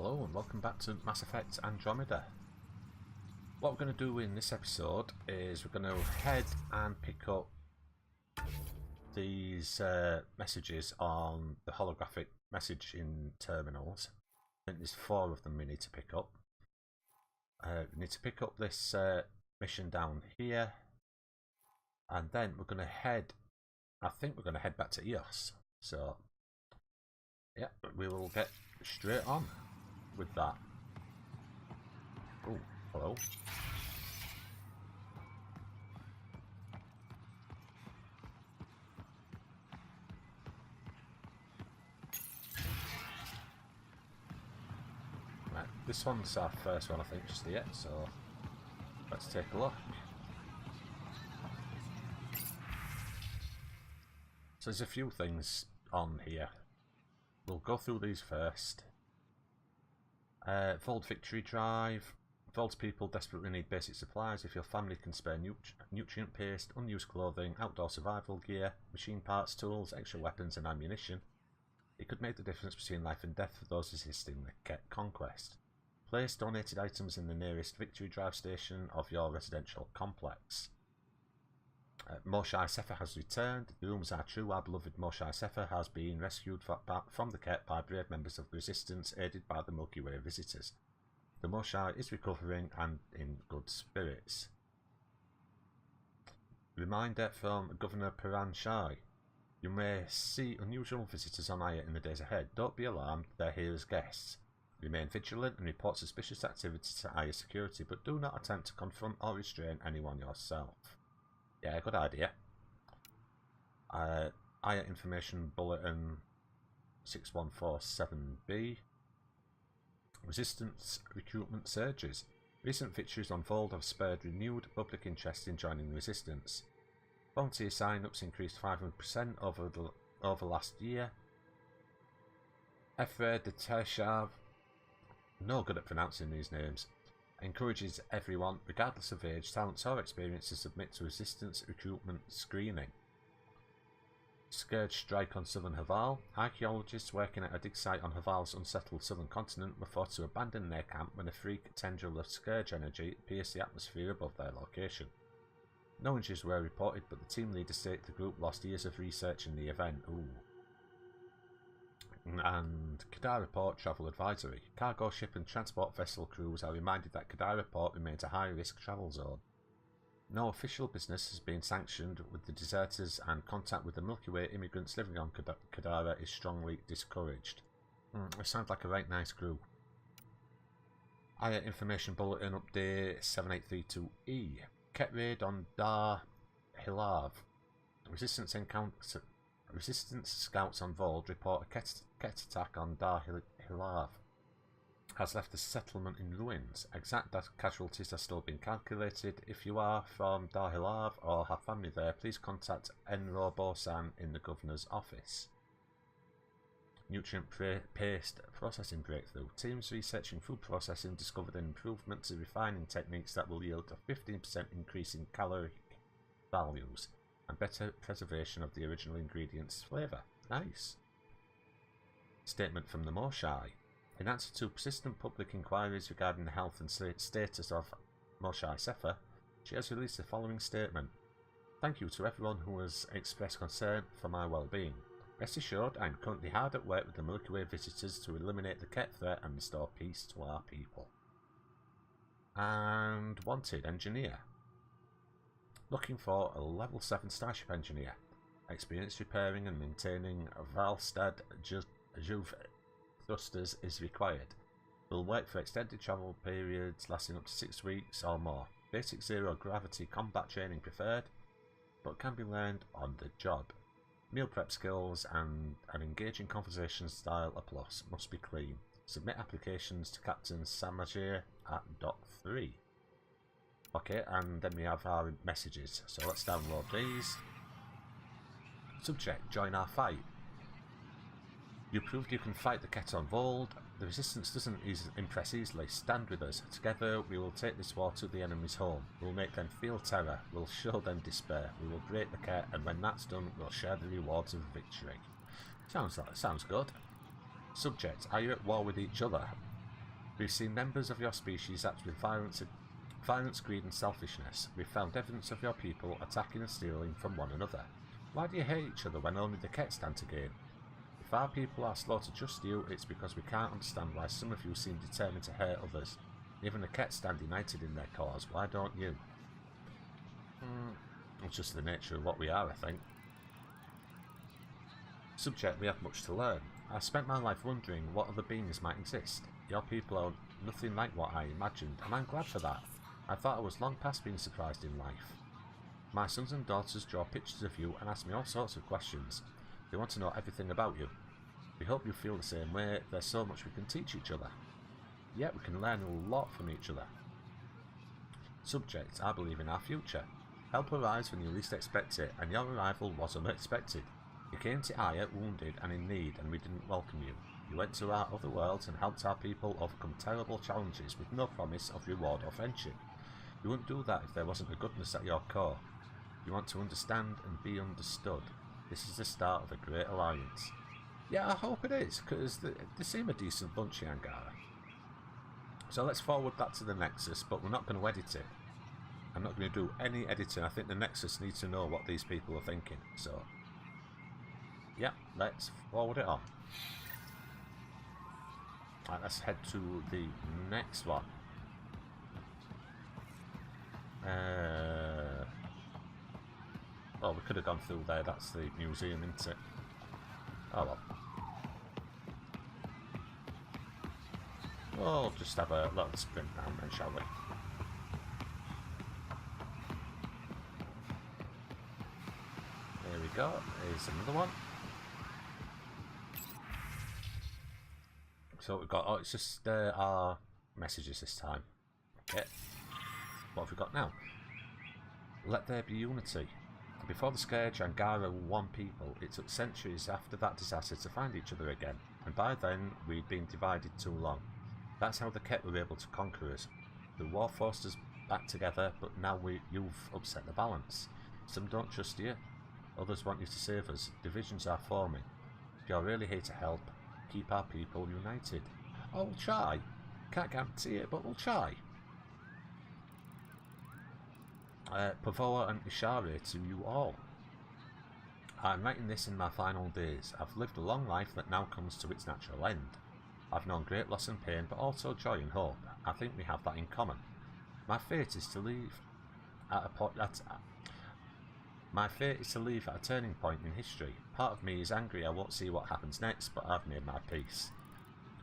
Hello and welcome back to Mass Effect Andromeda. What we're going to do in this episode is we're going to head and pick up these messages on the holographic messaging terminals. I think there's 4 of them we need to pick up. We need to pick up this mission down here, and then we're going to head, I think we're going to head back to EOS. So yeah, we will get straight on with that. Oh, hello. Right, this one's our first one, I think, just yet, so let's take a look. So there's a few things on here. We'll go through these first. Vault Victory Drive. Vault people desperately need basic supplies. If your family can spare nutrient paste, unused clothing, outdoor survival gear, machine parts, tools, extra weapons and ammunition, it could make the difference between life and death for those resisting the conquest. Place donated items in the nearest Victory Drive station of your residential complex. Moshae Sefer has returned. The rumors are true. Our beloved Moshae Sefer has been rescued from the Kett by brave members of the Resistance, aided by the Milky Way visitors. The Moshae is recovering and in good spirits. Reminder from Governor Paran Shai. You may see unusual visitors on Aya in the days ahead. Don't be alarmed, they're here as guests. Remain vigilant and report suspicious activity to Aya security, but do not attempt to confront or restrain anyone yourself. Yeah, good idea. Aya Information Bulletin 6147B. Resistance recruitment surges. Recent victories on Vold have spurred renewed public interest in joining the Resistance. Volunteer sign-ups increased 500% over last year. Efre de Teshav, no good at pronouncing these names, encourages everyone, regardless of age, talents or experience, to submit to Resistance recruitment screening. Scourge strike on southern Haval. Archaeologists working at a dig site on Haval's unsettled southern continent were forced to abandon their camp when a freak tendril of Scourge energy pierced the atmosphere above their location. No injuries were reported, but the team leader stated the group lost years of research in the event. Ooh. And Kadara Port Travel Advisory. Cargo ship and transport vessel crews are reminded that Kadara Port remains a high-risk travel zone. No official business has been sanctioned with the deserters, and contact with the Milky Way immigrants living on Kadara is strongly discouraged. It sounds like a right nice crew. Aya Information Bulletin Update 7832E. Kett raid on Dar Hilav. Resistance scouts on Vold report a Kett attack on Dar Hilav has left the settlement in ruins. Exact casualties are still being calculated. If you are from Dar Hilav or have family there, please contact Enro Bosan in the Governor's office. Nutrient paste processing breakthrough. Teams researching food processing discovered an improvement to refining techniques that will yield a 15% increase in caloric values and better preservation of the original ingredients' flavour. Nice. Statement from the Moshae. In answer to persistent public inquiries regarding the health and status of Moshae Sefer, she has released the following statement. Thank you to everyone who has expressed concern for my well-being. Rest assured, I am currently hard at work with the Milky Way visitors to eliminate the Kett threat and restore peace to our people. And wanted engineer. Looking for a level 7 starship engineer. Experience repairing and maintaining Valstad Juve thrusters is required. Will work for extended travel periods lasting up to 6 weeks or more. Basic zero gravity combat training preferred, but can be learned on the job. Meal prep skills and an engaging conversation style a plus. Must be clean. Submit applications to Captain Samajir at Dock 3. Okay, and then we have our messages. So let's download these. Subject, join our fight. You proved you can fight the Kett on Vold. The Resistance doesn't impress easily. Stand with us. Together we will take this war to the enemy's home. We'll make them feel terror. We'll show them despair. We will break the Kett, and when that's done, we'll share the rewards of victory. Sounds good. Subject, are you at war with each other? We've seen members of your species act with violence, greed and selfishness. We've found evidence of your people attacking and stealing from one another. Why do you hate each other when only the Ket stand to gain? If our people are slow to trust you, it's because we can't understand why some of you seem determined to hurt others. Even the Ket stand united in their cause. Why don't you? It's just the nature of what we are, I think. Subject, we have much to learn. I spent my life wondering what other beings might exist. Your people are nothing like what I imagined, and I'm glad for that. I thought I was long past being surprised in life. My sons and daughters draw pictures of you and ask me all sorts of questions. They want to know everything about you. We hope you feel the same way. There's so much we can teach each other. Yet we can learn a lot from each other. Subject, I believe in our future. Help arrives when you least expect it, and your arrival was unexpected. You came to Aya wounded and in need, and we didn't welcome you. You went to our other worlds and helped our people overcome terrible challenges with no promise of reward or friendship. You wouldn't do that if there wasn't a goodness at your core. You want to understand and be understood. This is the start of a great alliance. Yeah, I hope it is, because they seem a decent bunch, Angara. So let's forward that to the Nexus, but we're not going to edit it. I'm not going to do any editing. I think the Nexus needs to know what these people are thinking. So, yeah, let's forward it on. Right, let's head to the next one. Oh, we could have gone through there. That's the museum, isn't it? Oh well. We'll just have a little sprint down then, shall we? There we go. Here's another one. So we've got, oh, it's just our messages this time. Okay. What have we got now? Let there be unity. Before the scourge, Angara were one people. It took centuries after that disaster to find each other again, and by then we'd been divided too long. That's how the Ket were able to conquer us. The war forced us back together, but now you've upset the balance. Some don't trust you, others want you to save us. Divisions are forming. If you're really here to help, keep our people united. Oh, we'll try. Can't guarantee it, but we'll try. Pavoa and Ishare to you all. I'm writing this in my final days. I've lived a long life that now comes to its natural end. I've known great loss and pain, but also joy and hope. I think we have that in common. My fate is to leave at a turning point in history. Part of me is angry I won't see what happens next, but I've made my peace.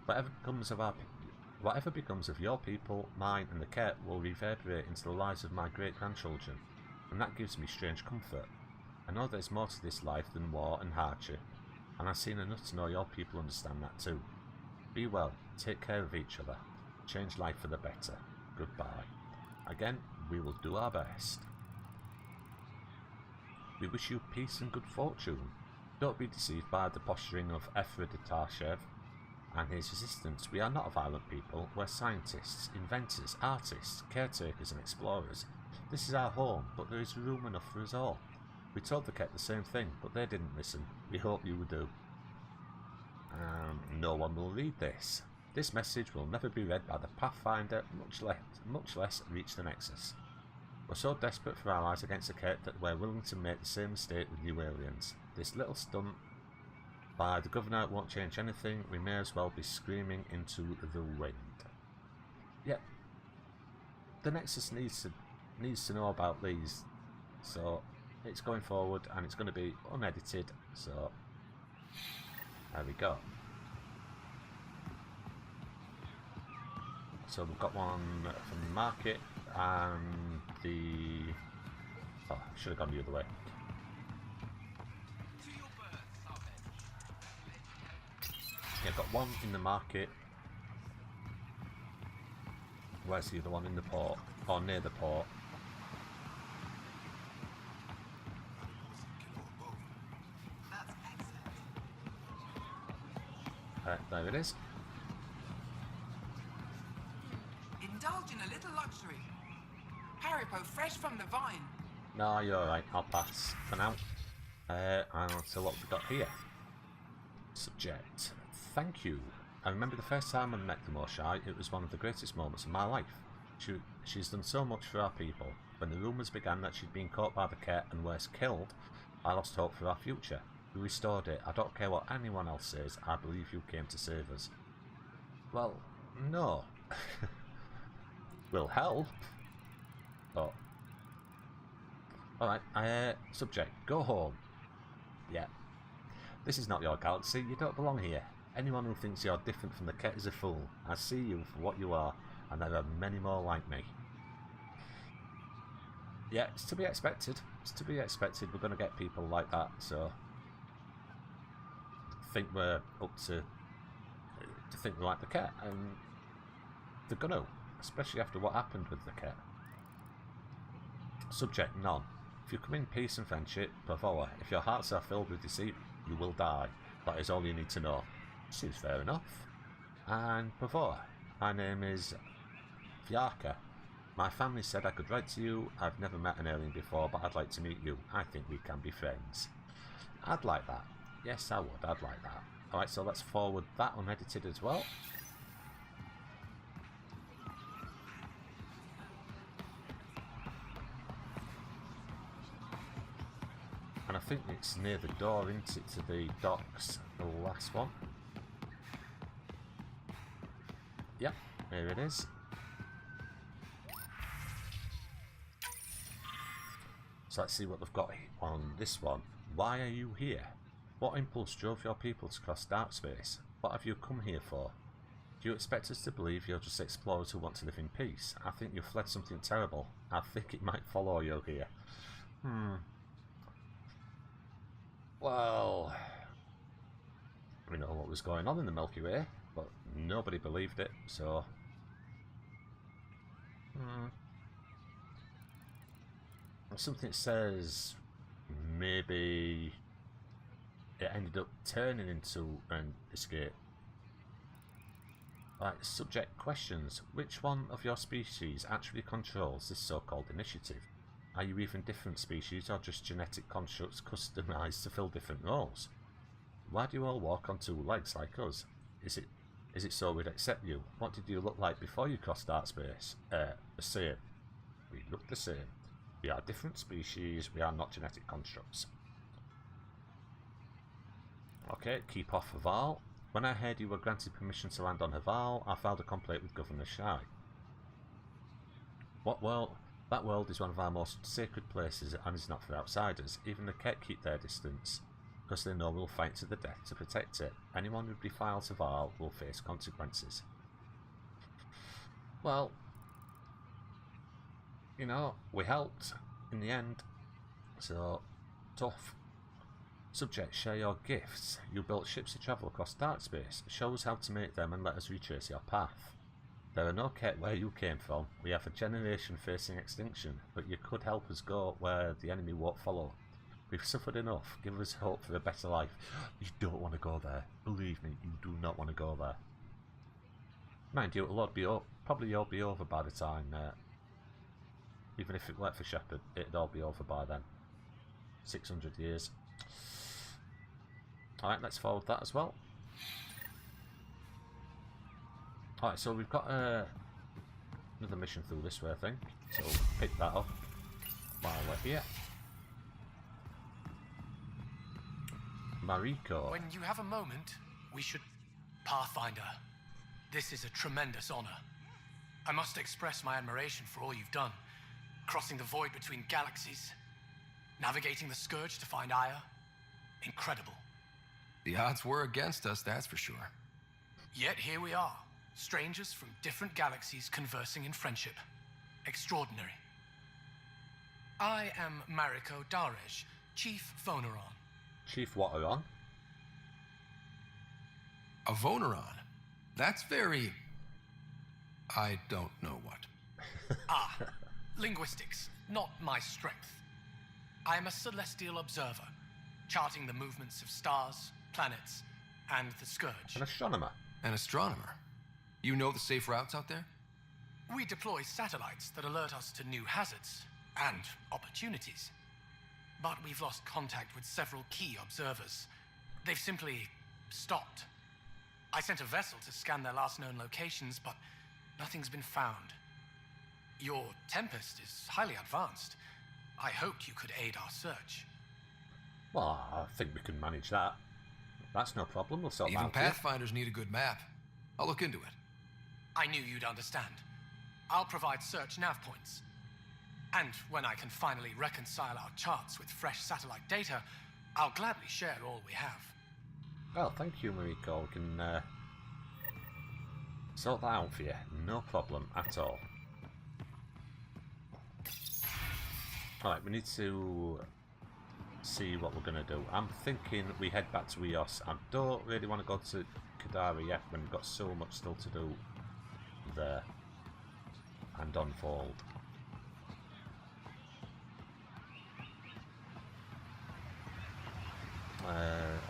Whatever becomes of your people, mine and the Ket will reverberate into the lives of my great-grandchildren, and that gives me strange comfort. I know there's more to this life than war and hardship, and I've seen enough to know your people understand that too. Be well, take care of each other, change life for the better. Goodbye. Again, we will do our best. We wish you peace and good fortune. Don't be deceived by the posturing of Efreditashev and his resistance. We are not a violent people. We're scientists, inventors, artists, caretakers and explorers. This is our home, but there is room enough for us all. We told the Ket the same thing, but they didn't listen. We hope you will do. No one will read this. This message will never be read by the Pathfinder, much less reach the Nexus. We're so desperate for allies against the Ket that we're willing to make the same mistake with you aliens. This little stunt by the Governor won't change anything. We may as well be screaming into the wind. Yep. The Nexus needs to know about these. So it's going forward and it's going to be unedited. So there we go. So we've got one from the market and the... Oh, I should have gone the other way. Yeah, got one in the market. Where's the other one? In the port. Or near the port. There it is. Indulge in a little luxury. Haribo fresh from the vine. No, you're alright. I'll pass for now. And so what we've got here. Subject. Thank you. I remember the first time I met the Moshai, it was one of the greatest moments of my life. She's done so much for our people. When the rumours began that she'd been caught by the Ket and worse, killed, I lost hope for our future. You restored it. I don't care what anyone else says, I believe you came to save us. Well, no. We'll help. But... Alright, subject, go home. Yeah. This is not your galaxy, you don't belong here. Anyone who thinks you're different from the Ket is a fool. I see you for what you are, and there are many more like me. Yeah, it's to be expected. It's to be expected. We're going to get people like that, so... think we're up to think we're like the Ket, and they're going to, especially after what happened with the Ket. Subject, none. If you come in peace and friendship, Pavoa. If your hearts are filled with deceit, you will die. That is all you need to know. Seems fair enough. And Pavoa. My name is Vyarka. My family said I could write to you. I've never met an alien before, but I'd like to meet you. I think we can be friends. I'd like that. Yes, I would. I'd like that. Alright, so let's forward that unedited as well. And I think it's near the door, isn't it, to the docks, the last one. Yep, here it is. So let's see what they've got on this one. Why are you here? What impulse drove your people to cross dark space? What have you come here for? Do you expect us to believe you're just explorers who want to live in peace? I think you've fled something terrible. I think it might follow you here. Well, we know what was going on in the Milky Way, but nobody believed it, so... Something says maybe it ended up turning into an escape. Right, subject questions. Which one of your species actually controls this so-called initiative? Are you even different species or just genetic constructs customized to fill different roles? Why do you all walk on two legs like us? Is it so we'd accept you? What did you look like before you crossed dark space? The same. We look the same. We are different species, we are not genetic constructs. Okay, keep off Haval. When I heard you were granted permission to land on Haval, I filed a complaint with Governor Shai. What world? That world is one of our most sacred places and is not for outsiders. Even the Ket keep their distance, because they know we'll fight to the death to protect it. Anyone who defiles Haval will face consequences. Well, you know, we helped in the end, so tough. Subject, share your gifts. You built ships to travel across dark space. Show us how to make them and let us retrace your path. There are no Ket where you came from. We have a generation facing extinction, but you could help us go where the enemy won't follow. We've suffered enough. Give us hope for a better life. You don't want to go there. Believe me, you do not want to go there. Mind you, it'll all be probably all be over by the time. Even if it weren't for Shepard, it'd all be over by then. 600 years. Alright, let's forward that as well. Alright, so we've got another mission through this way, I think. So we'll pick that up while we're here. Mariko. When you have a moment, we should... Pathfinder, this is a tremendous honor. I must express my admiration for all you've done. Crossing the void between galaxies, navigating the Scourge to find Aya. Incredible. The odds were against us, that's for sure. Yet here we are, strangers from different galaxies conversing in friendship. Extraordinary. I am Mariko Darej, Chief Voneron. Chief Wateron? A Voneron? That's very... I don't know what. Linguistics, not my strength. I am a celestial observer, charting the movements of stars, planets, and the Scourge. An astronomer. An astronomer? You know the safe routes out there? We deploy satellites that alert us to new hazards and opportunities. But we've lost contact with several key observers. They've simply stopped. I sent a vessel to scan their last known locations, but nothing's been found. Your Tempest is highly advanced. I hoped you could aid our search. Well, I think we can manage that. That's no problem, we'll sort that Even out for you. Pathfinders need a good map. I'll look into it. I knew you'd understand. I'll provide search nav points. And when I can finally reconcile our charts with fresh satellite data, I'll gladly share all we have. Well, thank you, Mariko. We can sort that out for you. No problem at all. Alright, we need to see what we're going to do. I'm thinking we head back to Eos. I don't really want to go to Kadara yet when we've got so much still to do there and unfold.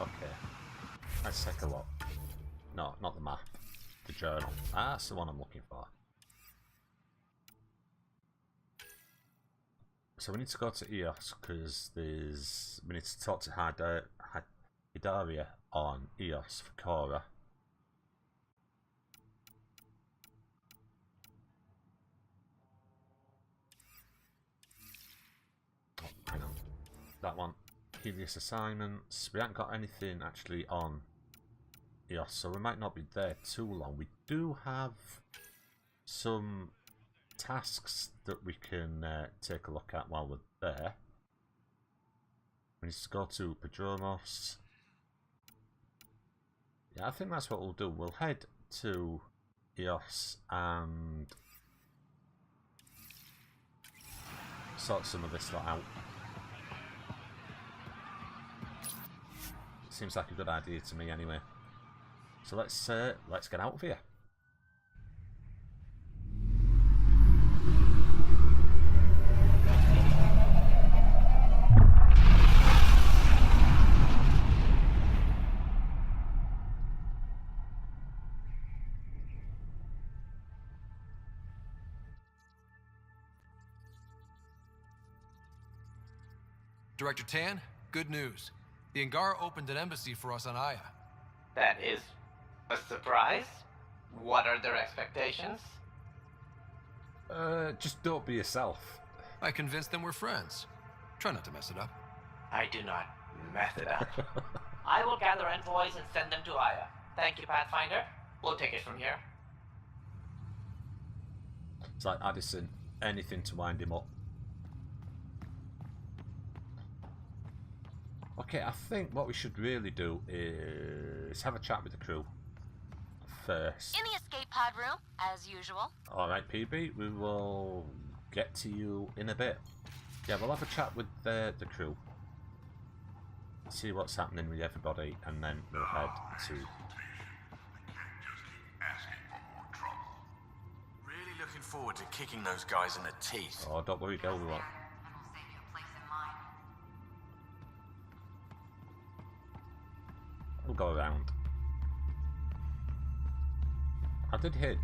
Okay. Let's take a look. No, not the map. The journal. That's the one I'm looking for. So we need to go to Eos because we need to talk to Hidaria on Eos for Cora. Oh, hang on. That one. Previous assignments. We haven't got anything actually on Eos, so we might not be there too long. We do have some tasks that we can take a look at while we're there. We need to go to Padromos. Yeah, I think that's what we'll do. We'll head to Eos and sort some of this lot out. Seems like a good idea to me anyway. So let's get out of here. Director Tan, good news. The Angara opened an embassy for us on Aya. That is a surprise? What are their expectations? Just don't be yourself. I convinced them we're friends. Try not to mess it up. I do not mess it up. I will gather envoys and send them to Aya. Thank you, Pathfinder. We'll take it from here. It's like Addison, anything to wind him up. Okay, I think what we should really do is have a chat with the crew first. In the escape pod room, as usual. Alright, PB, we will get to you in a bit. Yeah, we'll have a chat with the crew. See what's happening with everybody, and then we'll head to... Really looking forward to kicking those guys in the teeth. Oh, don't worry, Del, we won't. We'll go around. I did hear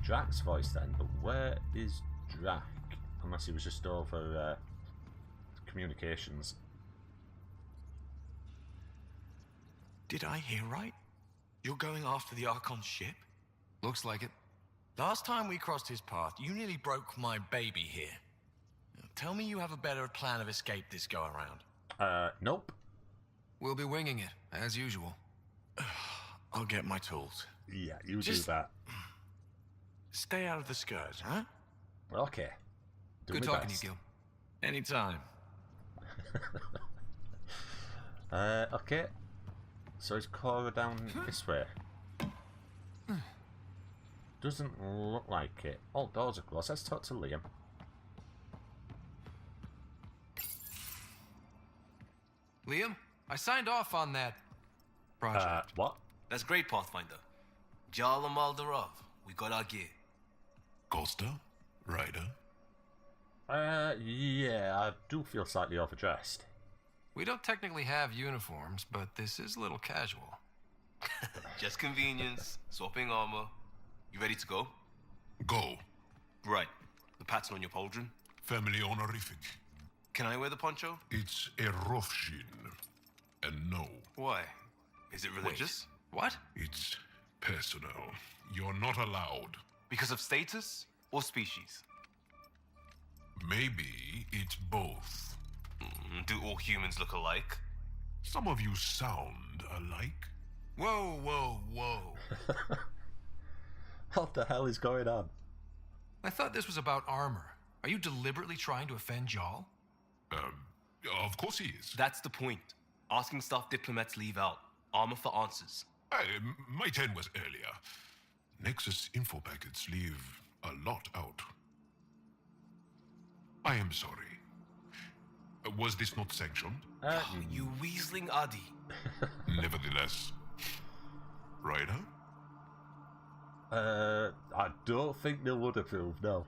Drax's voice then, but where is Drax? Unless he was just over communications. Did I hear right? You're going after the Archon's ship? Looks like it. Last time we crossed his path, you nearly broke my baby here. Now, tell me you have a better plan of escape this go around. Nope. We'll be winging it, as usual. I'll get my tools. Yeah, you Just do that. Stay out of the skirts, huh? Okay. Do Good my talking best. to you, Gil. Anytime. Okay. So is Cora down this way? Doesn't look like it. All doors are closed. Let's talk to Liam. Liam, I signed off on that project. What? That's great, Pathfinder. Jarl and Maldarov, we got our gear. Costa? Ryder? Yeah, I do feel slightly overdressed. We don't technically have uniforms, but this is a little casual. Just convenience, swapping armor. You ready to go? Go. Right. The pattern on your pauldron. Family honorific. Can I wear the poncho? It's a Rofshin. And no, Why? Is it religious? What? it's personal. You're not allowed. Because of status or species? Maybe it's both. Do all humans look alike? Some of you sound alike. Whoa, whoa, whoa. What the hell is going on? I thought this was about armor. Are you deliberately trying to offend Jarl? Of course he is. That's the point. Asking stuff diplomats leave out. Armor for answers. My turn was earlier. Nexus info packets leave a lot out. I am sorry. Was this not sanctioned? You weaseling Adi. Nevertheless. Ryder? I don't think they would approve, no.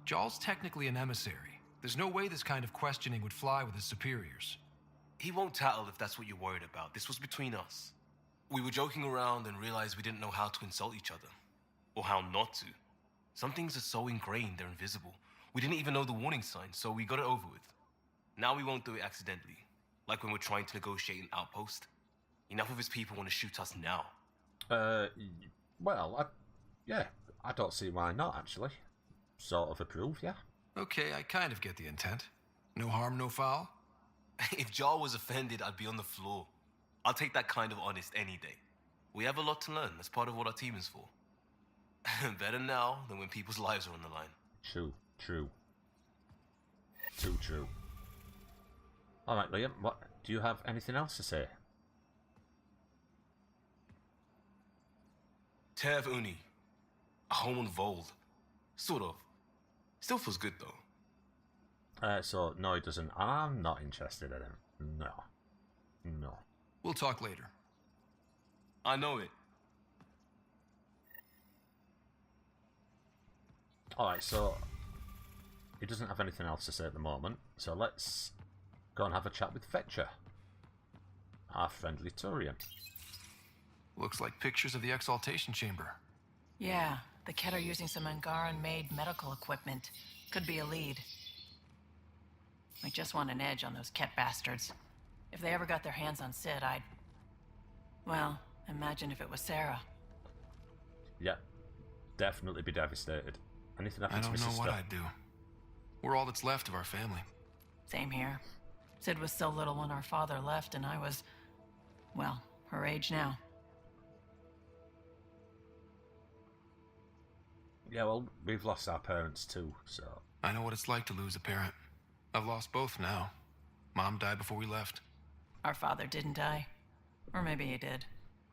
Jarl's technically an emissary. There's no way this kind of questioning would fly with his superiors. He won't tattle if that's what you're worried about. This was between us. We were joking around and realized we didn't know how to insult each other. Or how not to. Some things are so ingrained they're invisible. We didn't even know the warning signs, so we got it over with. Now we won't do it accidentally. Like when we're trying to negotiate an outpost. Enough of his people want to shoot us now. Well, yeah, I don't see why not, actually. Sort of approve, yeah. Okay, I kind of get the intent. No harm, no foul. If Jar was offended, I'd be on the floor. I'll take that kind of honest any day. We have a lot to learn. That's part of what our team is for. Better now than when people's lives are on the line. True. Too true. Alright, Liam, do you have anything else to say? Tev Uni. A home on Vold. Sort of. Still feels good though. So, no, he doesn't. I'm not interested in him. No. We'll talk later. I know it. Alright, so he doesn't have anything else to say at the moment, so let's go and have a chat with Fetcher, our friendly Turian. Looks like pictures of the exaltation chamber. Yeah, the Ket are using some Angaran-made medical equipment. Could be a lead. I just want an edge on those Ket bastards. If they ever got their hands on Sid, well, imagine if it was Sarah. Yeah, definitely be devastated. Anything happens to my sister? I don't know what I'd do. We're all that's left of our family. Same here. Sid was so little when our father left, and I was, well, her age now. Yeah, well, we've lost our parents too, so... I know what it's like to lose a parent. I've lost both now. Mom died before we left. Our father didn't die. Or maybe he did.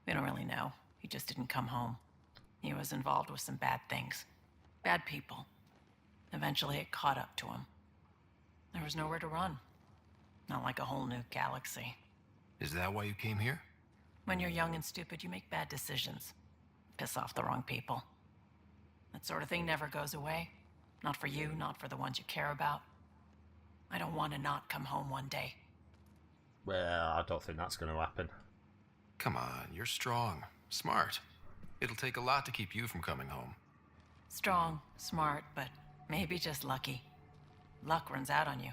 We don't really know. He just didn't come home. He was involved with some bad things. Bad people. Eventually it caught up to him. There was nowhere to run. Not like a whole new galaxy. Is that why you came here? When you're young and stupid, you make bad decisions. Piss off the wrong people. That sort of thing never goes away. Not for you, not for the ones you care about. I don't want to not come home one day. Well, I don't think that's going to happen. Come on, you're strong, smart. It'll take a lot to keep you from coming home. Strong, smart, but maybe just lucky. Luck runs out on you.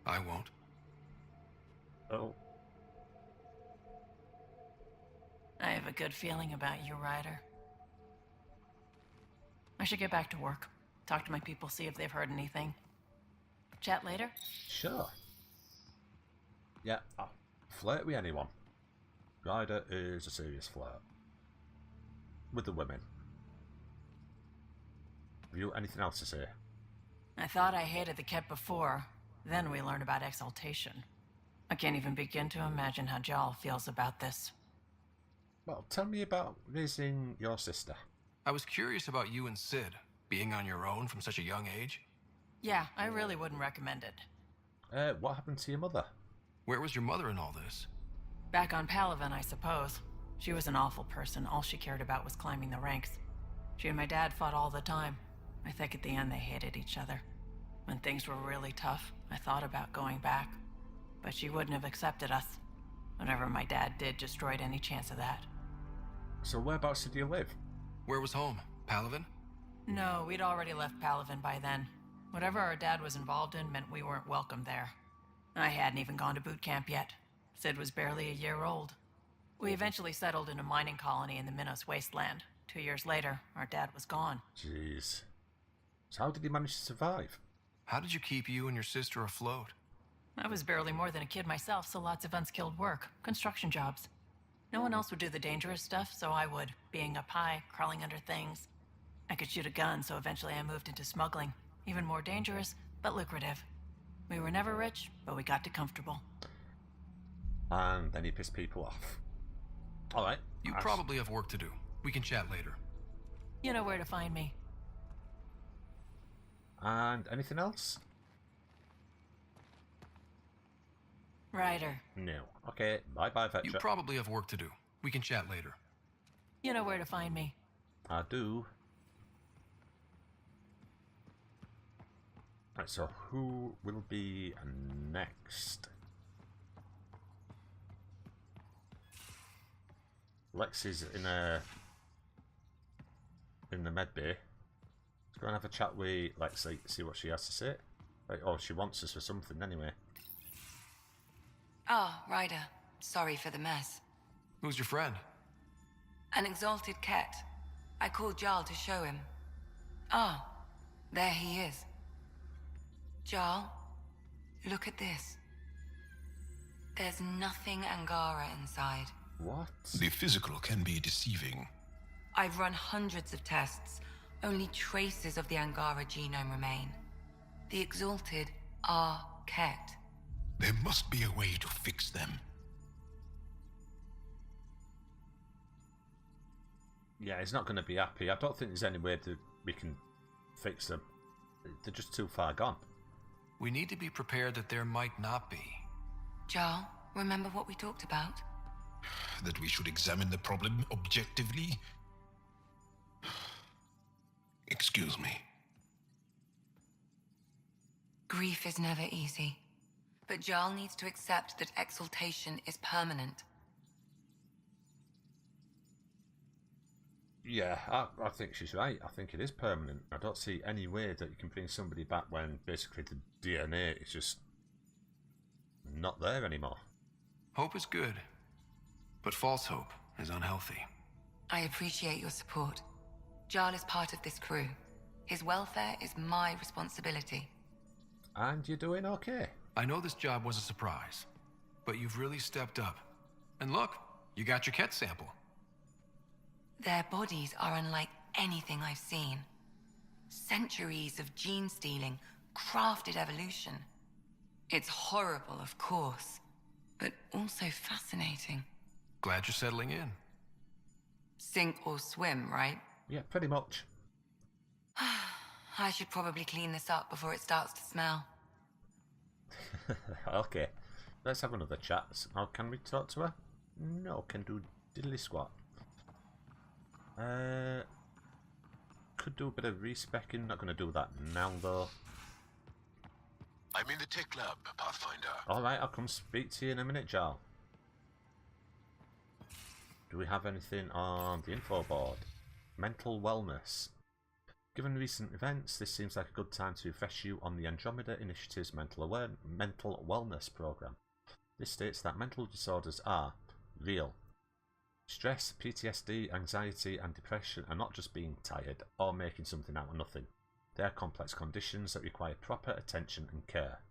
I won't. Oh. I have a good feeling about you, Ryder. I should get back to work. Talk to my people, see if they've heard anything. Chat later? Sure. Yeah, I'll flirt with anyone. Ryder is a serious flirt. With the women. Have you anything else to say? I thought I hated the Ket before. Then we learned about exaltation. I can't even begin to imagine how Jarl feels about this. Well, tell me about raising your sister. I was curious about you and Sid, being on your own from such a young age. Yeah, I really wouldn't recommend it. What happened to your mother? Where was your mother in all this? Back on Palaven, I suppose. She was an awful person. All she cared about was climbing the ranks. She and my dad fought all the time. I think at the end they hated each other. When things were really tough, I thought about going back. But she wouldn't have accepted us. Whatever my dad did destroyed any chance of that. So whereabouts did you live? Where was home? Palaven? No, we'd already left Palaven by then. Whatever our dad was involved in meant we weren't welcome there. I hadn't even gone to boot camp yet. Sid was barely a year old. We eventually settled in a mining colony in the Minos wasteland. 2 years later, our dad was gone. Jeez. So how did he manage to survive? How did you keep you and your sister afloat? I was barely more than a kid myself, so lots of unskilled work. Construction jobs. No one else would do the dangerous stuff, so I would. Being up high, crawling under things. I could shoot a gun, so eventually I moved into smuggling. Even more dangerous, but lucrative. We were never rich, but we got to comfortable. And then he pissed people off. Alright. You probably have work to do. We can chat later. You know where to find me. And anything else? Ryder. No. Okay, bye-bye, Vetra. You probably have work to do. We can chat later. You know where to find me. I do. Right, so who will be next? Lexi's in the med bay. Let's go and have a chat with Lexi, see what she has to say. Right, oh, she wants us for something anyway. Oh, Ryder. Sorry for the mess. Who's your friend? An exalted cat. I called Jarl to show him. Ah, there he is. Jarl, look at this. There's nothing Angara inside. What? The physical can be deceiving. I've run hundreds of tests. Only traces of the Angara genome remain. The exalted are Ket. There must be a way to fix them. Yeah, he's not going to be happy. I don't think there's any way that we can fix them. They're just too far gone. We need to be prepared that there might not be. Jarl, remember what we talked about? That we should examine the problem objectively? Excuse me. Grief is never easy. But Jarl needs to accept that exaltation is permanent. Yeah, I think she's right. I think it is permanent. I don't see any way that you can bring somebody back when basically the DNA is just not there anymore. Hope is good, but false hope is unhealthy. I appreciate your support. Jarl is part of this crew. His welfare is my responsibility. And you're doing okay. I know this job was a surprise, but you've really stepped up. And look, you got your Ket sample. Their bodies are unlike anything I've seen. Centuries of gene stealing, crafted evolution. It's horrible, of course, but also fascinating. Glad you're settling in. Sink or swim, right? Yeah, pretty much. I should probably clean this up before it starts to smell. Okay, let's have another chat. Now, can we talk to her? No, can do diddly squat. Could do a bit of respecking. Not going to do that now though. I'm in the tech lab, Pathfinder. Alright, I'll come speak to you in a minute, Jarl. Do we have anything on the info board? Mental wellness. Given recent events, this seems like a good time to refresh you on the Andromeda Initiative's mental wellness program. This states that mental disorders are real. Stress, PTSD, anxiety and depression are not just being tired or making something out of nothing. They are complex conditions that require proper attention and care.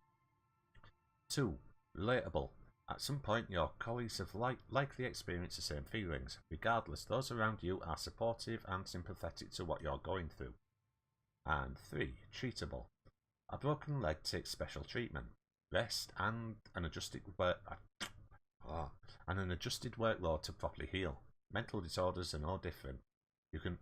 2. Relatable. At some point your colleagues have likely experienced the same feelings. Regardless, those around you are supportive and sympathetic to what you're going through. And 3. Treatable. A broken leg takes special treatment. Rest and an adjusted workload to properly heal. Mental disorders are no different. You can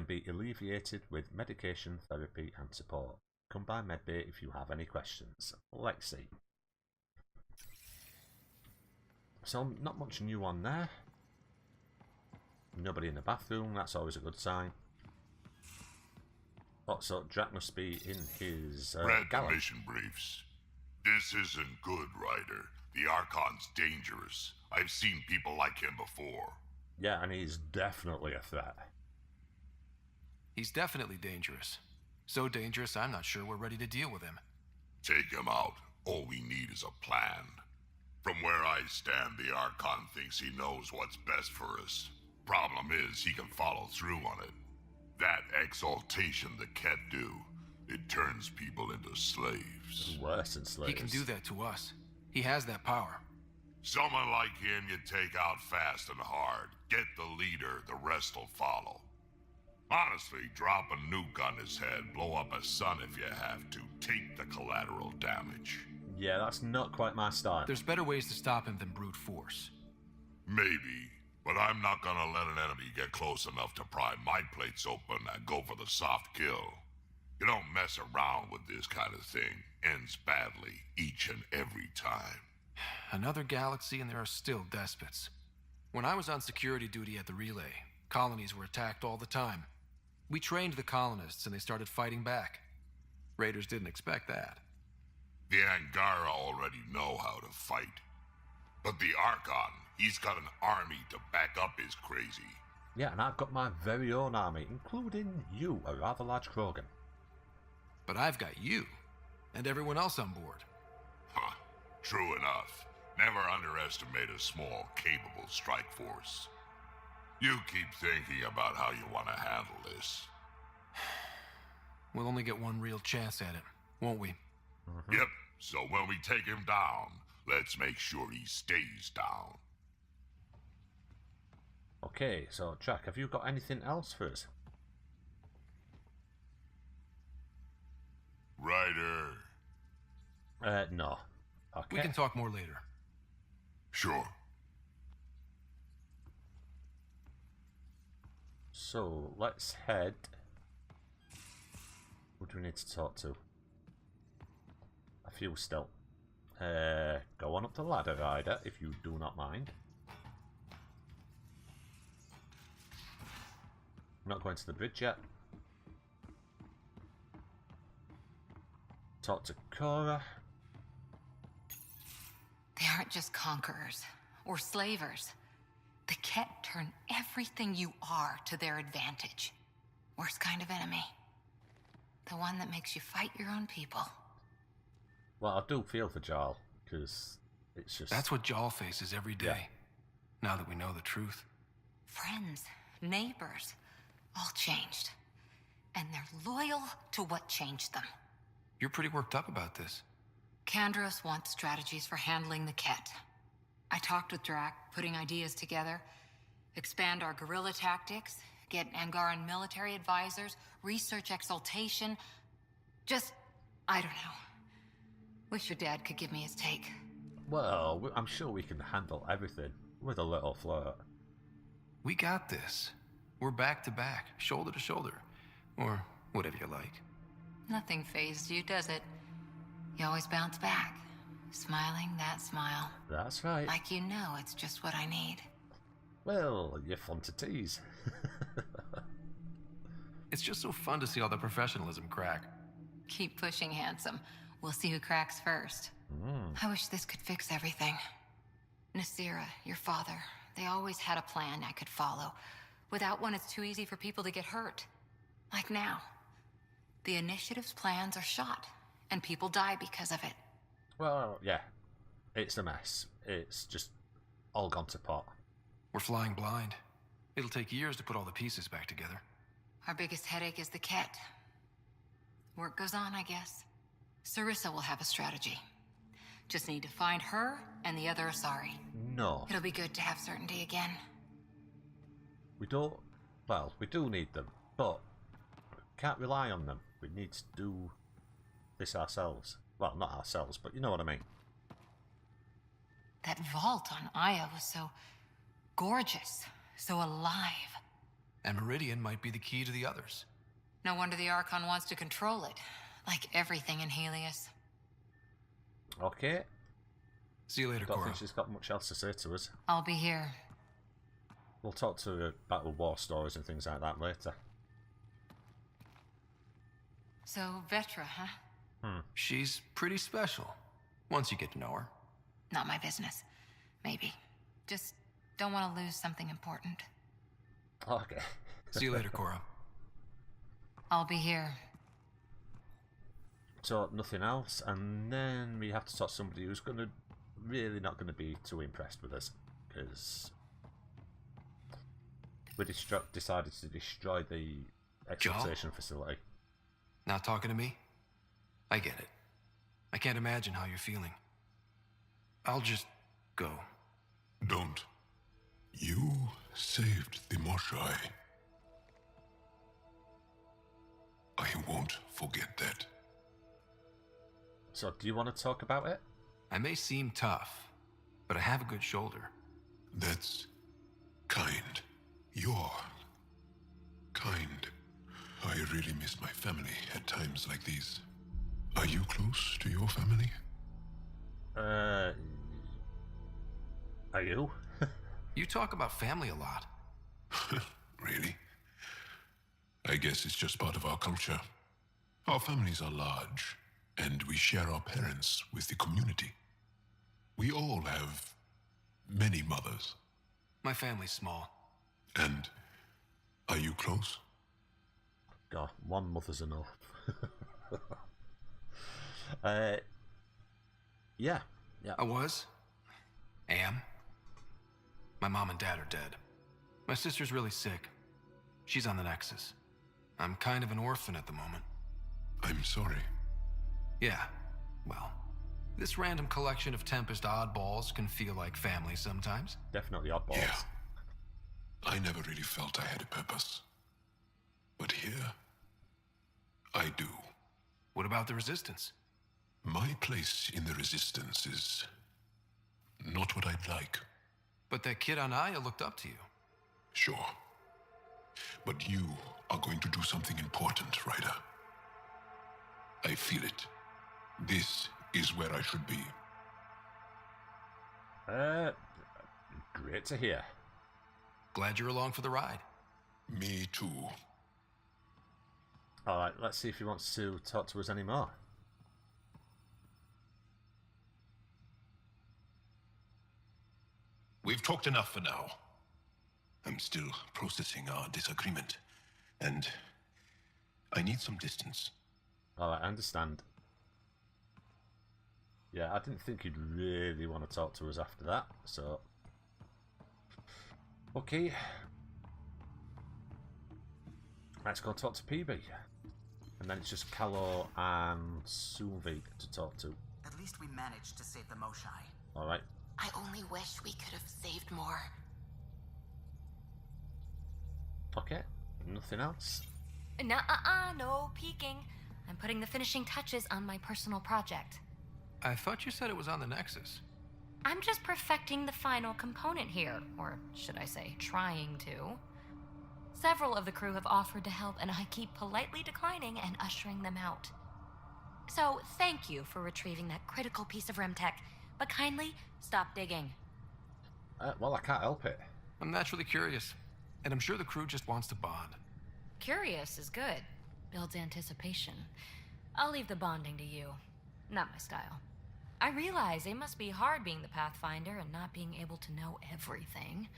be alleviated with medication, therapy and support. Come by Medbay if you have any questions. Lexi. So not much new on there. Nobody in the bathroom, that's always a good sign. Oh, so Jack must be in his Read the gallop. mission briefs. This isn't good, Ryder. The Archon's dangerous. I've seen people like him before. Yeah, and he's definitely a threat. He's definitely dangerous. So dangerous, I'm not sure we're ready to deal with him. Take him out. All we need is a plan. From where I stand, the Archon thinks he knows what's best for us. Problem is, he can follow through on it. That exaltation the Ket do, it turns people into slaves. Worse than slaves. He can do that to us. He has that power. Someone like him you take out fast and hard. Get the leader, the rest will follow. Honestly, drop a nuke on his head, blow up a sun if you have to. Take the collateral damage. Yeah, that's not quite my style. There's better ways to stop him than brute force. Maybe, but I'm not gonna let an enemy get close enough to pry my plates open and go for the soft kill. You don't mess around with this kind of thing. Ends badly, each and every time. Another galaxy and there are still despots. When I was on security duty at the relay, colonies were attacked all the time. We trained the colonists and they started fighting back. Raiders didn't expect that. The Angara already know how to fight. But the Archon, he's got an army to back up his crazy. Yeah, and I've got my very own army, including you, a rather large Krogan. But I've got you, and everyone else on board. Huh, true enough. Never underestimate a small, capable strike force. You keep thinking about how you want to handle this. We'll only get one real chance at it, won't we? Mm-hmm. Yep, so when we take him down, let's make sure he stays down. Okay, so Jack, have you got anything else for us? Ryder. No. Okay. We can talk more later. Sure. So, let's head... Who do we need to talk to? A few still. Go on up the ladder, Ryder, if you do not mind. I'm not going to the bridge yet. Talk to Cora. They aren't just conquerors or slavers. The Ket turn everything you are to their advantage. Worst kind of enemy. The one that makes you fight your own people. Well, I do feel for Jarl, because it's just... That's what Jarl faces every day, now that we know the truth. Friends, neighbors, all changed. And they're loyal to what changed them. You're pretty worked up about this. Kandros wants strategies for handling the Ket. I talked with Drac, putting ideas together. Expand our guerrilla tactics, get Angaran military advisors, research exaltation. Just, I don't know. Wish your dad could give me his take. Well, I'm sure we can handle everything with a little flirt. We got this. We're back to back, shoulder to shoulder. Or whatever you like. Nothing fazed you, does it? You always bounce back. Smiling that smile. That's right. Like you know it's just what I need. Well, you're fun to tease. It's just so fun to see all the professionalism crack. Keep pushing, handsome. We'll see who cracks first. I wish this could fix everything. Nasira, your father, they always had a plan I could follow. Without one, it's too easy for people to get hurt. Like now. The Initiative's plans are shot, and people die because of it. Well, yeah. It's a mess. It's just all gone to pot. We're flying blind. It'll take years to put all the pieces back together. Our biggest headache is the Ket. Work goes on, I guess. Sarissa will have a strategy. Just need to find her and the other Asari. No. It'll be good to have certainty again. We don't... Well, we do need them, but can't rely on them. We need to do this ourselves. Well, not ourselves, but you know what I mean. That vault on Aya was so gorgeous, so alive. And Meridian might be the key to the others. No wonder the Archon wants to control it, like everything in Helios. Okay. See you later, Don't Cora. think she's got much else to say to us. I'll be here. We'll talk to her about the war stories and things like that later. So, Vetra, huh? She's pretty special, once you get to know her. Not my business. Maybe. Just don't want to lose something important. Okay. See you later, Cora. I'll be here. So, nothing else, and then we have to talk to somebody who's going to really not going to be too impressed with us, because we decided to destroy the exportation facility. Not talking to me? I get it. I can't imagine how you're feeling. I'll just go. Don't. You saved the Moshai. I won't forget that. So, do you want to talk about it? I may seem tough, but I have a good shoulder. That's kind. You're kind. I really miss my family at times like these. Are you close to your family? Are you? You talk about family a lot. Really? I guess it's just part of our culture. Our families are large, and we share our parents with the community. We all have many mothers. My family's small. And are you close? God, one mother's enough. Yeah. I was. Am. My mom and dad are dead. My sister's really sick. She's on the Nexus. I'm kind of an orphan at the moment. I'm sorry. Yeah, well, this random collection of Tempest oddballs can feel like family sometimes. Definitely oddballs. Yeah. I never really felt I had a purpose. But here, I do. What about the Resistance? My place in the Resistance is not what I'd like. But that kid on Aya looked up to you. Sure. But you are going to do something important, Ryder. I feel it. This is where I should be. Great to hear. Glad you're along for the ride. Me too. Alright, let's see if he wants to talk to us anymore. We've talked enough for now. I'm still processing our disagreement, and I need some distance. Alright, I understand. Yeah, I didn't think you'd really want to talk to us after that, so... Okay. Let's go talk to PB. And then it's just Calor and Sulvik to talk to. At least we managed to save the Moshai. Alright. I only wish we could have saved more. Okay, nothing else? No peeking. I'm putting the finishing touches on my personal project. I thought you said it was on the Nexus. I'm just perfecting the final component here, or should I say, trying to. Several of the crew have offered to help, and I keep politely declining and ushering them out. So, thank you for retrieving that critical piece of Remtech, but kindly stop digging. Well, I can't help it. I'm naturally curious, and I'm sure the crew just wants to bond. Curious is good. Builds anticipation. I'll leave the bonding to you. Not my style. I realize it must be hard being the Pathfinder and not being able to know everything.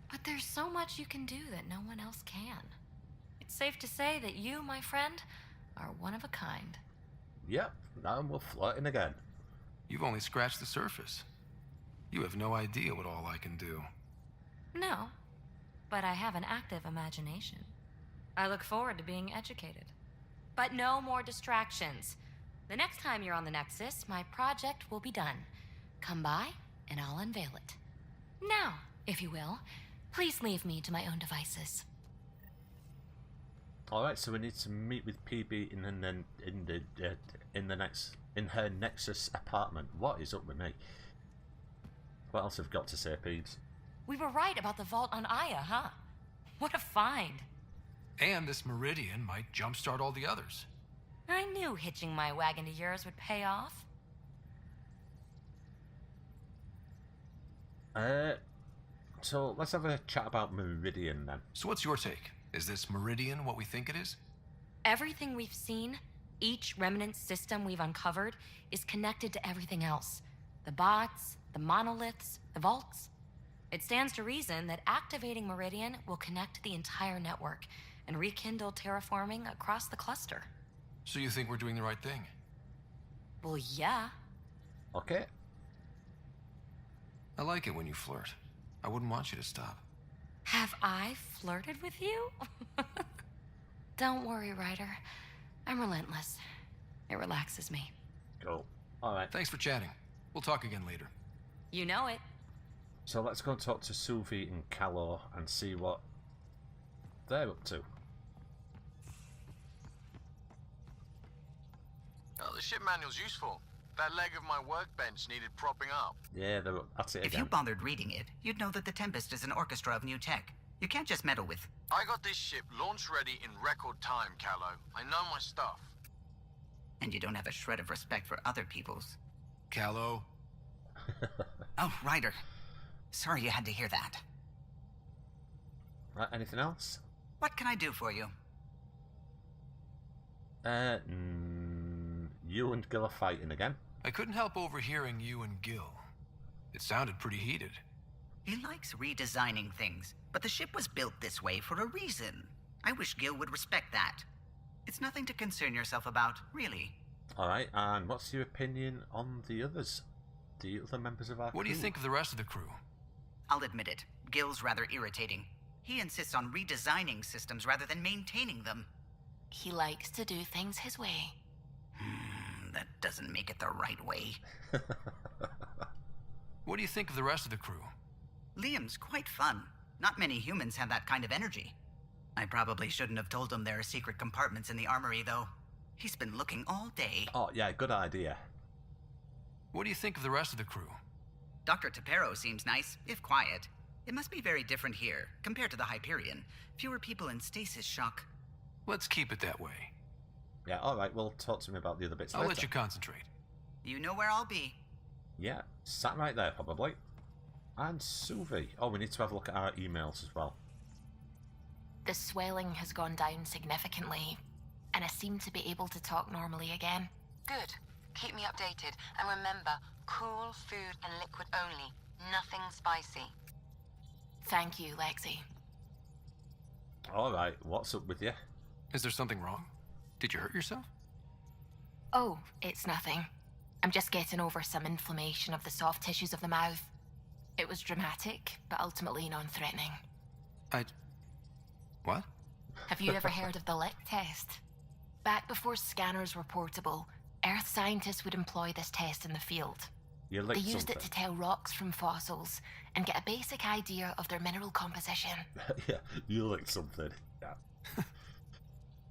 But there's so much you can do that no one else can. It's safe to say that you, my friend, are one of a kind. Yep, now we're flirting again. You've only scratched the surface. You have no idea what all I can do. No, but I have an active imagination. I look forward to being educated. But no more distractions. The next time you're on the Nexus, my project will be done. Come by, and I'll unveil it. Now, if you will, please leave me to my own devices. Alright, so we need to meet with PB in her Nexus apartment. What is up with me? What else have you got to say, Peebs? We were right about the vault on Aya, huh? What a find. And this Meridian might jumpstart all the others. I knew hitching my wagon to yours would pay off. So let's have a chat about Meridian then. So what's your take? Is this Meridian what we think it is? Everything we've seen, each remnant system we've uncovered, is connected to everything else. The bots, the monoliths, the vaults. It stands to reason that activating Meridian will connect the entire network and rekindle terraforming across the cluster. So you think we're doing the right thing? Well, yeah. Okay. I like it when you flirt. I wouldn't want you to stop. Have I flirted with you? Don't worry, Ryder. I'm relentless. It relaxes me. Cool. Alright. Thanks for chatting. We'll talk again later. You know it. So let's go and talk to Suvi and Calor and see what they're up to. Oh, the ship manual's useful. That leg of my workbench needed propping up. Yeah, they're at it again. If you bothered reading it, you'd know that the Tempest is an orchestra of new tech. You can't just meddle with... I got this ship launch ready in record time, Callow. I know my stuff. And you don't have a shred of respect for other people's. Callow. Oh, Ryder. Sorry you had to hear that. Right, anything else? What can I do for you? You and Gil are fighting again. I couldn't help overhearing you and Gil. It sounded pretty heated. He likes redesigning things, but the ship was built this way for a reason. I wish Gil would respect that. It's nothing to concern yourself about, really. Alright, and what's your opinion on the others? The other members of our crew? What do you think of the rest of the crew? I'll admit it, Gil's rather irritating. He insists on redesigning systems rather than maintaining them. He likes to do things his way. That doesn't make it the right way. What do you think of the rest of the crew? Liam's quite fun. Not many humans have that kind of energy. I probably shouldn't have told him there are secret compartments in the armory, though. He's been looking all day. Oh, yeah, good idea. What do you think of the rest of the crew? Dr. Tapero seems nice, if quiet. It must be very different here, compared to the Hyperion. Fewer people in stasis shock. Let's keep it that way. Yeah, alright, we'll talk to me about the other bits I'll later. let you concentrate. You know where I'll be. Yeah, sat right there, probably. And Suvi. Oh, we need to have a look at our emails as well. The swelling has gone down significantly, and I seem to be able to talk normally again. Good. Keep me updated. And remember, cool food and liquid only. Nothing spicy. Thank you, Lexi. Alright, what's up with you? Is there something wrong? Did you hurt yourself? Oh, it's nothing. I'm just getting over some inflammation of the soft tissues of the mouth. It was dramatic, but ultimately non-threatening. What? Have you ever heard of the lick test? Back before scanners were portable, Earth scientists would employ this test in the field. You licked They used something. it to tell rocks from fossils and get a basic idea of their mineral composition. Yeah, you licked something. Yeah.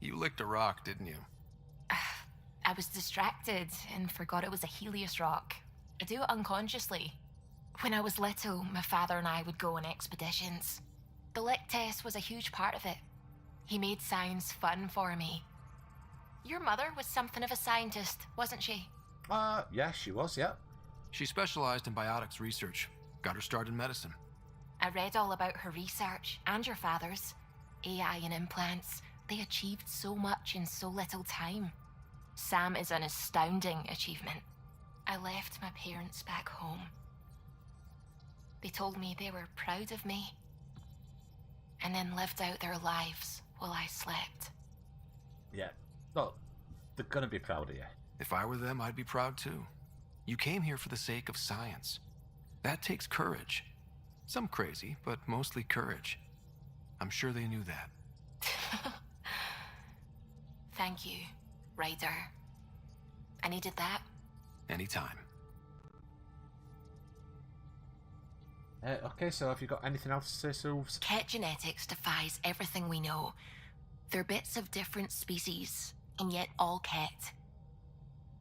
You licked a rock, didn't you? I was distracted and forgot it was a Helios rock. I do it unconsciously. When I was little, my father and I would go on expeditions. The lick test was a huge part of it. He made science fun for me. Your mother was something of a scientist, wasn't she? Yeah, she was, yeah. She specialized in biotics research. Got her start in medicine. I read all about her research, and your father's. AI and implants. They achieved so much in so little time. Sam is an astounding achievement. I left my parents back home. They told me they were proud of me, and then lived out their lives while I slept. Yeah. Well, they're gonna be proud of you. If I were them, I'd be proud too. You came here for the sake of science. That takes courage. Some crazy, but mostly courage. I'm sure they knew that. Thank you, Ryder. I needed that. Anytime. Okay, so have you got anything else to say, Sylves? Ket genetics defies everything we know. They're bits of different species, and yet all Ket.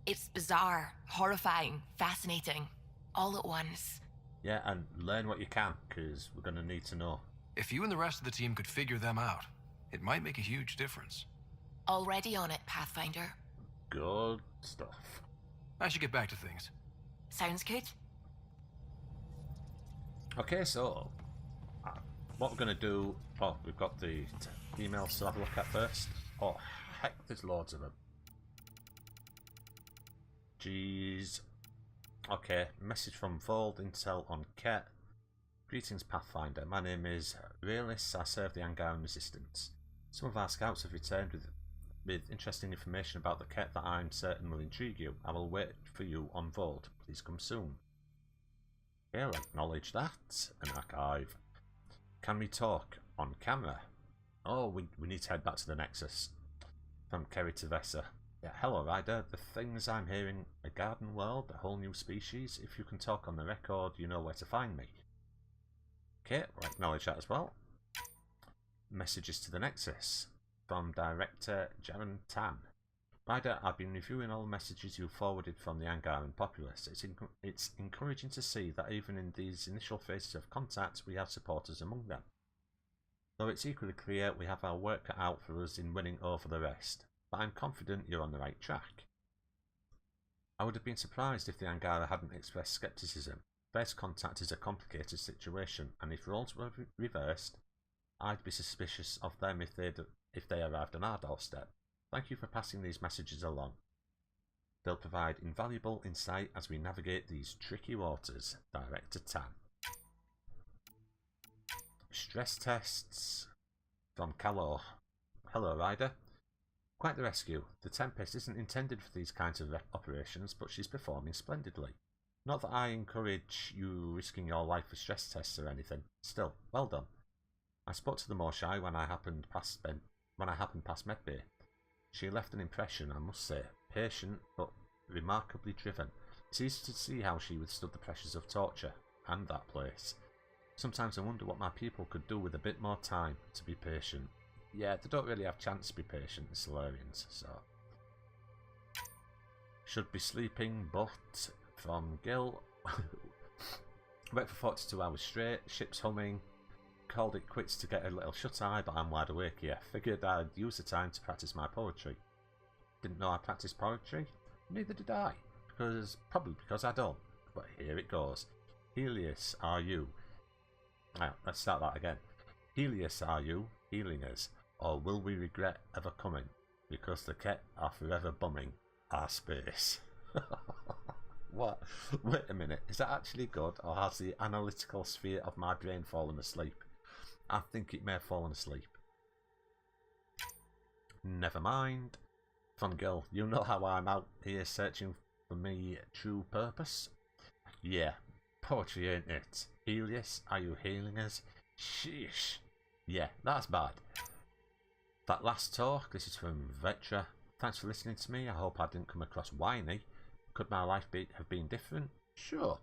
It's bizarre, horrifying, fascinating, all at once. Yeah, and learn what you can, because we're gonna need to know. If you and the rest of the team could figure them out, it might make a huge difference. Already on it, Pathfinder. Good stuff. I should get back to things. Sounds good. Okay, so what we're gonna do? Oh, we've got the emails to have a look at first. Oh, heck, there's loads of them. Jeez. Okay, message from Vold Intel on Ket. Greetings, Pathfinder. My name is Realis. I serve the Angaran Resistance. Some of our scouts have returned with interesting information about the Ket that I'm certain will intrigue you. I will wait for you on Vold. Please come soon. I'll acknowledge that. An archive. Can we talk on camera? Oh, we need to head back to the Nexus. From Kerry to Vessa. Yeah, hello Ryder. The things I'm hearing, a garden world, a whole new species. If you can talk on the record, you know where to find me. Okay, we'll acknowledge that as well. Messages to the Nexus. From Director Jaron Tan. Ryder, I've been reviewing all the messages you forwarded from the Angaran populace. It's encouraging to see that even in these initial phases of contact, we have supporters among them. Though it's equally clear we have our work cut out for us in winning over the rest, but I'm confident you're on the right track. I would have been surprised if the Angara hadn't expressed skepticism. First contact is a complicated situation, and if roles were reversed, I'd be suspicious of them if they arrived on our doorstep. Thank you for passing these messages along. They'll provide invaluable insight as we navigate these tricky waters. Director Tan. Stress tests from Calor. Hello, Ryder. Quite the rescue. The Tempest isn't intended for these kinds of operations, but she's performing splendidly. Not that I encourage you risking your life for stress tests or anything. Still, well done. I spoke to the Morshai when I happened past Medbay. She left an impression, I must say. Patient, but remarkably driven. It's easy to see how she withstood the pressures of torture, and that place. Sometimes I wonder what my people could do with a bit more time to be patient. Yeah, they don't really have a chance to be patient, the Solarians, so... Should be sleeping, but... From Gil... Wait for 42 hours straight, ship's humming... Called it quits to get a little shut-eye, but I'm wide awake here. Figured I'd use the time to practice my poetry. Didn't know I practiced poetry? Neither did I. Probably because I don't. But here it goes. Helios, are you? Now, let's start that again. Helios, are you healing us? Or will we regret ever coming? Because the Ket are forever bumming our space. What? Wait a minute. Is that actually good? Or has the analytical sphere of my brain fallen asleep? I think it may have fallen asleep. Never mind. Fun girl, you know how I'm out here searching for me true purpose? Yeah, poetry ain't it? Helios, are you healing us? Sheesh. Yeah, that's bad. That last talk, this is from Vetra. Thanks for listening to me. I hope I didn't come across whiny. Could my life have been different? Sure.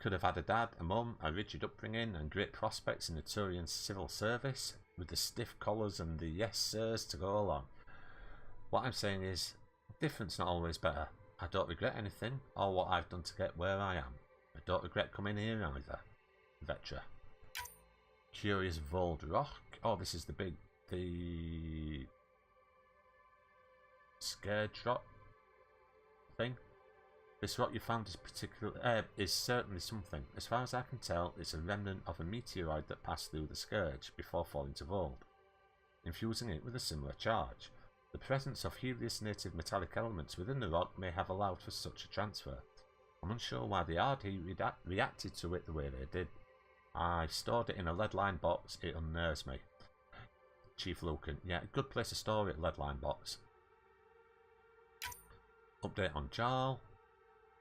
Could have had a dad, a mum, a rigid upbringing, and great prospects in the Turian civil service, with the stiff collars and the yes sirs to go along. What I'm saying is, different's not always better. I don't regret anything, or what I've done to get where I am. I don't regret coming here either. Vetra. Curious Vold Rock. Oh, this is the scare drop thing. This rock you found is certainly something. As far as I can tell, it's a remnant of a meteorite that passed through the Scourge before falling to Vold, infusing it with a similar charge. The presence of Helios native metallic elements within the rock may have allowed for such a transfer. I'm unsure why the Ardhi reacted to it the way they did. I stored it in a lead-lined box. It unnerves me. Chief Lucan. Yeah, a good place to store it, lead-lined box. Update on Jarl.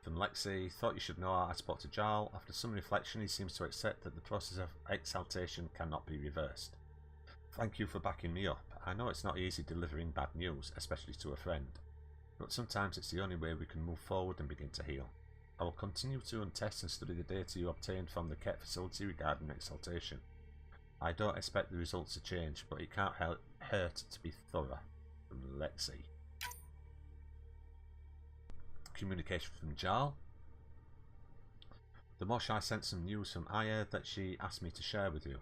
From Lexi, thought you should know I spoke to Jarl. After some reflection, he seems to accept that the process of exaltation cannot be reversed. Thank you for backing me up. I know it's not easy delivering bad news, especially to a friend, but sometimes it's the only way we can move forward and begin to heal. I will continue to untest and study the data you obtained from the Ket facility regarding exaltation. I don't expect the results to change, but it can't hurt to be thorough. From Lexi. Communication from Jarl. The Moshai sent some news from Aya that she asked me to share with you.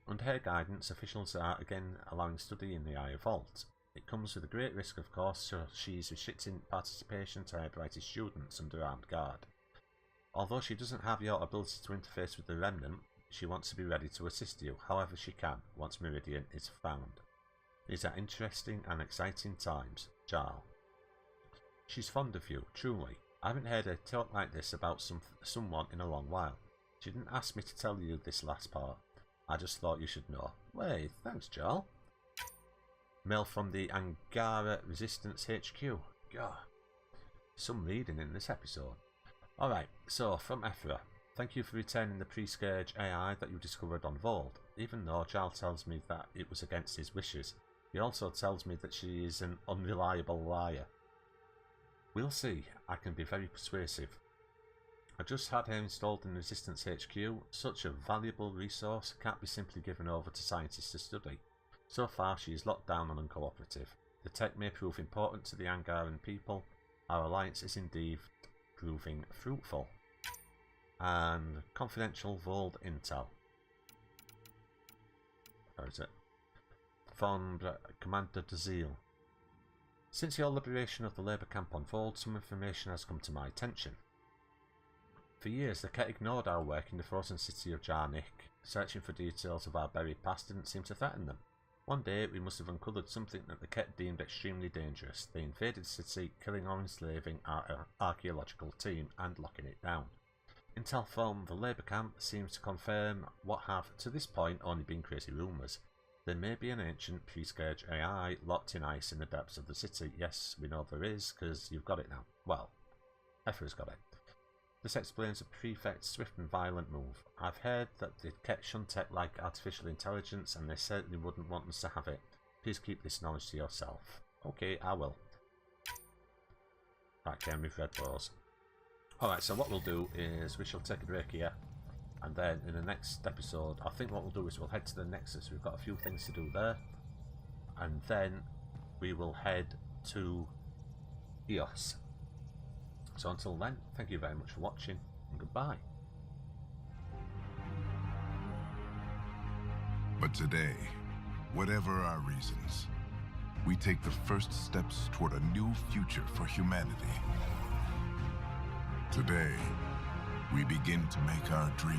Under her guidance, officials are again allowing study in the Aya Vault. It comes with a great risk, of course, so she's restricting participation to her brightest students under armed guard. Although she doesn't have your ability to interface with the Remnant, she wants to be ready to assist you however she can once Meridian is found. These are interesting and exciting times, Jarl. She's fond of you, truly. I haven't heard her talk like this about someone in a long while. She didn't ask me to tell you this last part. I just thought you should know. Wait, thanks, Jarl. Mail from the Angara Resistance HQ. God, some reading in this episode. Alright, so from Ephra. Thank you for returning the pre-scourge AI that you discovered on Vold, even though Jarl tells me that it was against his wishes. He also tells me that she is an unreliable liar. We'll see. I can be very persuasive. I just had her installed in Resistance HQ. Such a valuable resource can't be simply given over to scientists to study. So far she is locked down and uncooperative. The tech may prove important to the Angaran people. Our alliance is indeed proving fruitful. And confidential Vold intel. Where is it? From Commander Dazil. Since your liberation of the labour camp on Vold, some information has come to my attention. For years, the Ket ignored our work in the frozen city of Jarnik. Searching for details of our buried past didn't seem to threaten them. One day, we must have uncovered something that the Ket deemed extremely dangerous. They invaded the city, killing or enslaving our archaeological team and locking it down. Intel from the labour camp seems to confirm what have, to this point, only been crazy rumours. There may be an ancient pre-scourge AI locked in ice in the depths of the city. Yes, we know there is, because you've got it now. Well, Efra's got it. This explains the Prefect's swift and violent move. I've heard that the Ket shun tech like artificial intelligence, and they certainly wouldn't want us to have it. Please keep this knowledge to yourself. Okay, I will. Right, Ken, we've read those. Alright, so what we'll do is we shall take a break here, and then in the next episode, I think what we'll do is we'll head to the Nexus. We've got a few things to do there, and then we will head to EOS. So until then, thank you very much for watching, and goodbye. But today, whatever our reasons, we take the first steps toward a new future for humanity. Today, we begin to make our dream